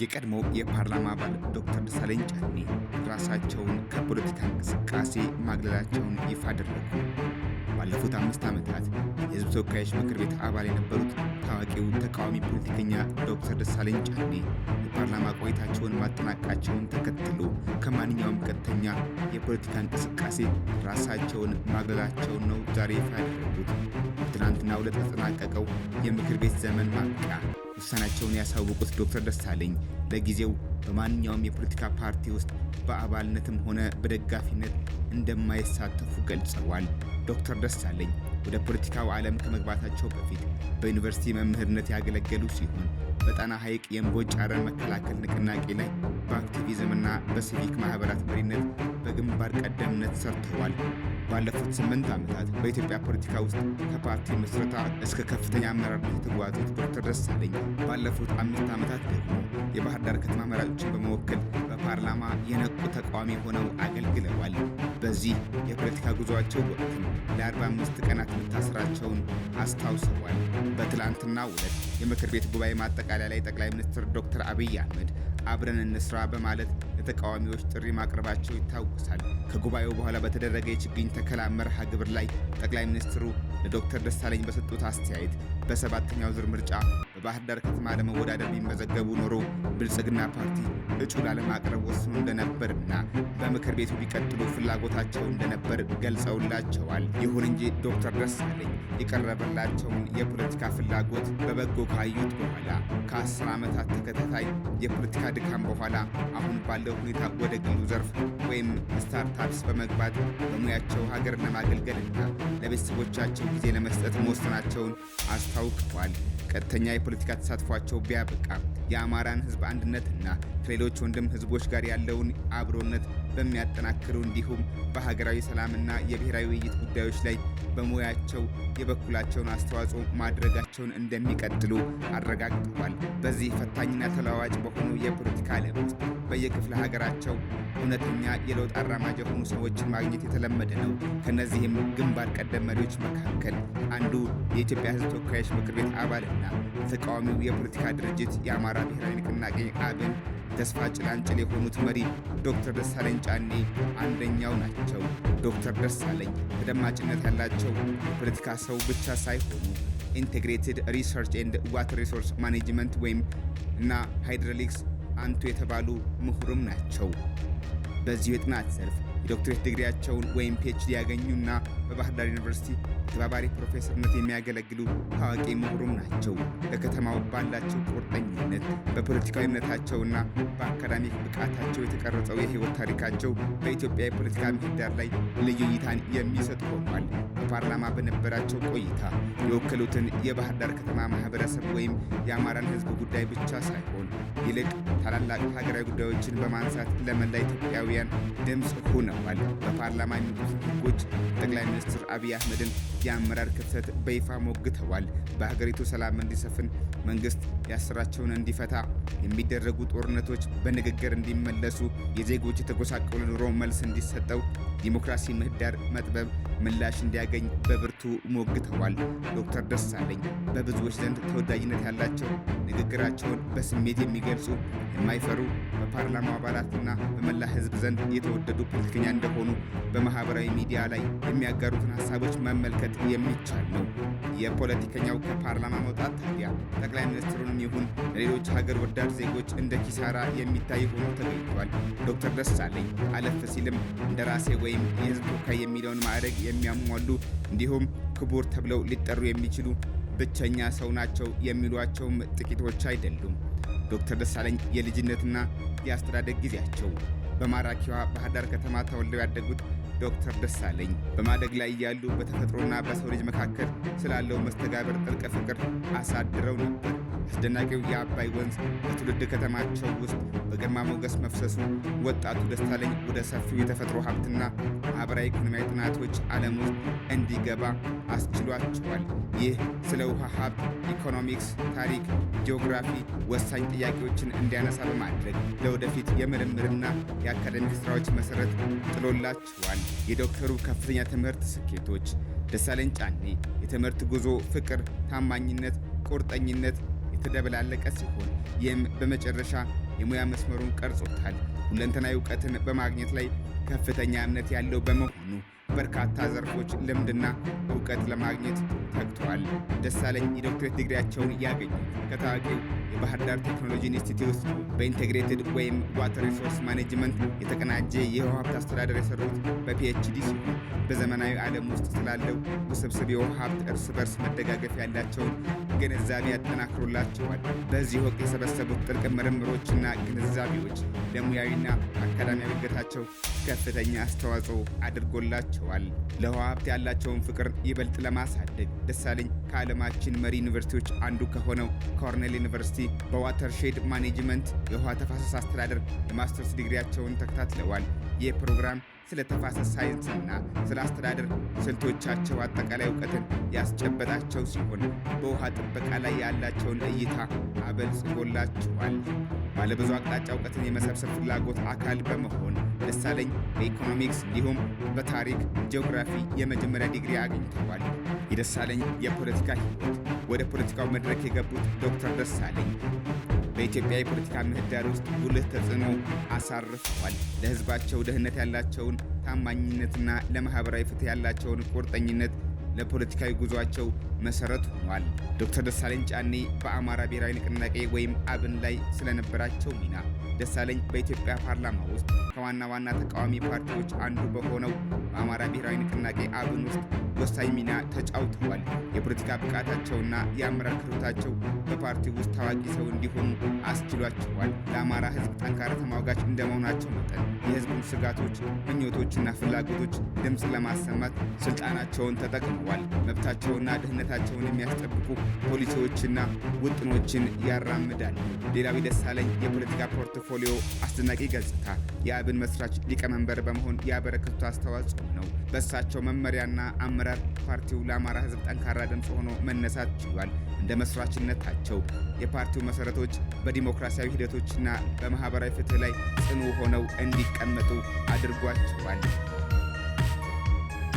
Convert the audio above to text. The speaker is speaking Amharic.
የቀድሞው የፓርላማ አባል ዶክተር ደሳለኝ ጫኔ ራሳቸውን ከፖለቲካ እንቅስቃሴ ማግለላቸውን ይፋ አደረጉ። ባለፉት 5 ዓመታት የሕዝብ ተወካዮች ምክር ቤት አባል የነበሩት ታዋቂው ተቃዋሚ ፖለቲከኛ ዶክተር ደሳለኝ ጫኔ የፓርላማ ቆይታቸውን ማጠናቀቃቸውን ተከትሎ ከማንኛውም ቀጥተኛ የፖለቲካ እንቅስቃሴ ራሳቸውን ማግለላቸውን ነው ዛሬ ይፋ ያደረጉት። ትናንትናው ዕለት የተጠናቀቀው የምክር ቤት ዘመን ማብቂያ ውሳኔያቸውን ያሳወቁት ዶክተር ደሳለኝ ለጊዜው በማንኛውም የፖለቲካ ፓርቲ ውስጥ በአባልነትም ሆነ በደጋፊነት እንደማይሳተፉ ገልጸዋል። ዶክተር ደሳለኝ ወደ ፖለቲካው ዓለም ከመግባታቸው በፊት በዩኒቨርሲቲ መምህርነት ያገለገሉ ሲሆን በጣና ሐይቅ የእምቦጭ አረም መከላከል ንቅናቄ ላይ በአክቲቪዝምና በሲቪክ ማህበራት መሪነት በግንባር ቀደምነት ሰርተዋል። ባለፉት 8 ዓመታት በኢትዮጵያ ፖለቲካ ውስጥ ከፓርቲ ምስረታ እስከ ከፍተኛ አመራርነት የተጓዙት ዶክተር ደሳለኝ ባለፉት 5 ዓመታት ደግሞ የባህር ዳር ከተማ መራጮችን በመወከል በፓርላማ የነቁ ተቃዋሚ ሆነው አገልግለዋል። በዚህ የፖለቲካ ጉዞአቸው ወቅትም ለ45 ቀናት መታሰራቸውን አስታውሰዋል። በትላንትናው ዕለት የምክር ቤት ጉባኤ ማጠቃለያ ላይ ጠቅላይ ሚኒስትር ዶክተር አብይ አህመድ አብረን እንስራ በማለት ለተቃዋሚዎች ጥሪ ማቅረባቸው ይታወሳል። ከጉባኤው በኋላ በተደረገ የችግኝ ተከላ መርሃ ግብር ላይ ጠቅላይ ሚኒስትሩ ለዶክተር ደሳለኝ በሰጡት አስተያየት በ7ኛው ዙር ምርጫ በባህር ዳር ከተማ ለመወዳደር ቢመዘገቡ ኖሮ ብልጽግና ፓርቲ እጩ ላለማቅረብ ወስኖ እንደነበርና በምክር ቤቱ ቢቀጥሉ ፍላጎታቸው እንደነበር ገልጸውላቸዋል። ይሁን እንጂ ዶክተር ደሳለኝ የቀረበላቸውን የፖለቲካ ፍላጎት በበጎ ካዩት በኋላ ከ10 ዓመታት ተከታታይ የፖለቲካ ድካም በኋላ አሁን ባለው ሁኔታ ወደ ግሉ ዘርፍ ወይም ስታርታፕስ በመግባት በሙያቸው ሀገርን ለማገልገልና ለቤተሰቦቻቸው ጊዜ ለመስጠት መወሰናቸውን አስታውቀዋል። ቀጥተኛ የፖለቲካ ተሳትፏቸው ቢያበቃ የአማራን ሕዝብ አንድነትና ከሌሎች ወንድም ሕዝቦች ጋር ያለውን አብሮነት በሚያጠናክሩ እንዲሁም በሀገራዊ ሰላምና የብሔራዊ ውይይት ጉዳዮች ላይ በሙያቸው የበኩላቸውን አስተዋጽኦ ማድረጋቸውን እንደሚቀጥሉ አረጋግጠዋል። በዚህ ፈታኝና ተለዋዋጭ በሆኑ የፖለቲካ ዓለም ውስጥ በየክፍለ ሀገራቸው እውነተኛ የለውጥ አራማጅ የሆኑ ሰዎችን ማግኘት የተለመደ ነው። ከነዚህም ግንባር ቀደም መሪዎች መካከል አንዱ የኢትዮጵያ ሕዝብ ተወካዮች ምክር ቤት አባልና ተቃዋሚው የፖለቲካ ድርጅት የአማራ ብሔራዊ ንቅናቄ አብን ተስፋ ጭላንጭል የሆኑት መሪ ዶክተር ደሳለኝ ጫኔ አንደኛው ናቸው። ዶክተር ደሳለኝ ተደማጭነት ያላቸው የፖለቲካ ሰው ብቻ ሳይሆኑ ኢንቴግሬትድ ሪሰርች ኤንድ ዋተር ሪሶርስ ማኔጅመንት ወይም እና ሃይድሮሊክስ አንቱ የተባሉ ምሁርም ናቸው። በዚሁ የጥናት ዘርፍ የዶክትሬት ዲግሪያቸውን ወይም ፒኤችዲ ያገኙና በባህር ዳር ዩኒቨርሲቲ የተባባሪ ፕሮፌሰርነት የሚያገለግሉ ታዋቂ ምሁሩም ናቸው። ለከተማው ባላቸው ቁርጠኝነት በፖለቲካዊ እምነታቸውና በአካዳሚክ ብቃታቸው የተቀረጸው የህይወት ታሪካቸው በኢትዮጵያ የፖለቲካ ምህዳር ላይ ልዩ እይታን የሚሰጥ ሆኗል። በፓርላማ በነበራቸው ቆይታ የወከሉትን የባህር ዳር ከተማ ማህበረሰብ ወይም የአማራን ህዝብ ጉዳይ ብቻ ሳይሆን ይልቅ ታላላቅ ሀገራዊ ጉዳዮችን በማንሳት ለመላ ኢትዮጵያውያን ድምፅ ሆነዋል። በፓርላማ የሚወጡት ህጎች ጠቅላይ ሚኒስትር አብይ አህመድን የአመራር ክፍተት በይፋ ሞግተዋል። በሀገሪቱ ሰላም እንዲሰፍን መንግስት ያሰራቸውን እንዲፈታ፣ የሚደረጉ ጦርነቶች በንግግር እንዲመለሱ፣ የዜጎች የተጎሳቆለ ኑሮ መልስ እንዲሰጠው፣ ዲሞክራሲ ምህዳር መጥበብ ምላሽ እንዲያገኝ በብርቱ ሞግተዋል። ዶክተር ደሳለኝ በብዙዎች ዘንድ ተወዳጅነት ያላቸው፣ ንግግራቸውን በስሜት የሚገልጹ፣ የማይፈሩ፣ በፓርላማው አባላትና በመላ ህዝብ ዘንድ የተወደዱ ፖለቲከኛ እንደሆኑ በማህበራዊ ሚዲያ ላይ የሚያጋሩትን ሀሳቦች መመልከት የሚቻል ነው። የፖለቲከኛው ከፓርላማ መውጣት ታዲያ ጠቅላይ ሚኒስትሩንም ይሁን ለሌሎች ሀገር ወዳድ ዜጎች እንደ ኪሳራ የሚታይ ሆኖ ተገኝቷል። ዶክተር ደሳለኝ አለፍ ሲልም እንደራሴ ወይም የህዝብ ተወካይ የሚለውን ማዕረግ የሚያሟሉ እንዲሁም ክቡር ተብለው ሊጠሩ የሚችሉ ብቸኛ ሰው ናቸው የሚሏቸውም ጥቂቶች አይደሉም። ዶክተር ደሳለኝ የልጅነትና የአስተዳደግ ጊዜያቸው በማራኪዋ ባህር ዳር ከተማ ተወልደው ያደጉት ዶክተር ደሳለኝ በማደግ ላይ እያሉ በተፈጥሮና በሰው ልጅ መካከል ስላለው መስተጋብር ጥልቅ ፍቅር አሳድረው ነበር። አስደናቂው የአባይ ወንዝ በትውልድ ከተማቸው ውስጥ በግርማ ሞገስ መፍሰሱ ወጣቱ ደሳለኝ ወደ ሰፊው የተፈጥሮ ሀብትና ማህበራዊ ኢኮኖሚያዊ ጥናቶች ዓለም ውስጥ እንዲገባ አስችሏቸዋል። ይህ ስለ ውሃ ሀብት፣ ኢኮኖሚክስ፣ ታሪክ፣ ጂኦግራፊ ወሳኝ ጥያቄዎችን እንዲያነሳ በማድረግ ለወደፊት የምርምርና የአካዳሚክ ስራዎች መሰረት ጥሎላቸዋል። የዶክተሩ ከፍተኛ ትምህርት ስኬቶች ደሳለኝ ጫኔ የትምህርት ጉዞ ፍቅር፣ ታማኝነት፣ ቁርጠኝነት የተደበላለቀ ሲሆን ይህም በመጨረሻ የሙያ መስመሩን ቀርጾታል። ሁለንተናዊ እውቀትን በማግኘት ላይ ከፍተኛ እምነት ያለው በመሆኑ በርካታ ዘርፎች ልምድና እውቀት ለማግኘት ተግቷል። ደሳለኝ የዶክትሬት ዲግሪያቸውን ያገኙ ከታዋቂው የባህር ዳር ቴክኖሎጂ ኢንስቲትዩት በኢንቴግሬትድ ወይም ዋተር ሪሶርስ ማኔጅመንት የተቀናጀ የውሃ ሀብት አስተዳደር የሰሩት በፒኤችዲ ሲሆን በዘመናዊ ዓለም ውስጥ ስላለው ውስብስብ የውሃ ሀብት እርስ በርስ መደጋገፍ ያላቸውን ግንዛቤ ያጠናክሮላቸዋል። በዚህ ወቅት የሰበሰቡት ጥልቅ ምርምሮችና ግንዛቤዎች ለሙያዊና አካዳሚያዊ እድገታቸው ከፍተኛ አስተዋጽኦ አድርጎላቸዋል። ለውሃ ሀብት ያላቸውን ፍቅር ይበልጥ ለማሳደግ ደሳለኝ ከዓለማችን መሪ ዩኒቨርሲቲዎች አንዱ ከሆነው ኮርኔል ዩኒቨርሲቲ በዋተርሼድ ማኔጅመንት የውሃ ተፋሰስ አስተዳደር የማስተርስ ዲግሪያቸውን ተከታትለዋል። ይህ ፕሮግራም ስለ ተፋሰስ ሳይንስና ስለ አስተዳደር ስልቶቻቸው አጠቃላይ እውቀትን ያስጨበጣቸው ሲሆን በውሃ ጥበቃ ላይ ያላቸውን እይታ አበልጽጎላቸዋል። ባለብዙ አቅጣጫ እውቀትን የመሰብሰብ ፍላጎት አካል በመሆን ደሳለኝ በኢኮኖሚክስ እንዲሁም በታሪክ ጂኦግራፊ የመጀመሪያ ዲግሪ አግኝተዋል። የደሳለኝ የፖለቲካ ሕይወት ወደ ፖለቲካው መድረክ የገቡት ዶክተር ደሳለኝ በኢትዮጵያ የፖለቲካ ምህዳር ውስጥ ጉልህ ተጽዕኖ አሳርፈዋል። ለሕዝባቸው ደህንነት ያላቸውን ታማኝነትና ለማህበራዊ ፍትህ ያላቸውን ቁርጠኝነት ለፖለቲካዊ ጉዟቸው መሰረት ሆኗል። ዶክተር ደሳለኝ ጫኔ በአማራ ብሔራዊ ንቅናቄ ወይም አብን ላይ ስለነበራቸው ሚና ደሳለኝ በኢትዮጵያ ፓርላማ ውስጥ ከዋና ዋና ተቃዋሚ ፓርቲዎች አንዱ በሆነው በአማራ ብሔራዊ ንቅናቄ አብን ውስጥ ወሳኝ ሚና ተጫውተዋል። የፖለቲካ ብቃታቸውና የአመራር ክህሎታቸው በፓርቲው ውስጥ ታዋቂ ሰው እንዲሆኑ አስችሏቸዋል። ለአማራ ሕዝብ ጠንካራ ተሟጋች እንደመሆናቸው መጠን የሕዝቡን ስጋቶች፣ ምኞቶችና ፍላጎቶች ድምፅ ለማሰማት ስልጣናቸውን ተጠቅመዋል። መብታቸውና ደህንነታቸውን የሚያስጠብቁ ፖሊሲዎችና ውጥኖችን ያራምዳል። ሌላው የደሳለኝ የፖለቲካ ፖርትፎሊዮ አስደናቂ ገጽታ የአብን መስራች ሊቀመንበር በመሆን ያበረከቱት አስተዋጽኦ ነው። በእሳቸው መመሪያና አመራር ፓርቲው ለአማራ ሕዝብ ጠንካራ ድምፅ ሆኖ መነሳት ችሏል። እንደ መስራችነታቸው የፓርቲው መሰረቶች በዲሞክራሲያዊ ሂደቶችና በማህበራዊ ፍትህ ላይ ጽኑ ሆነው እንዲቀመጡ አድርጓቸዋል።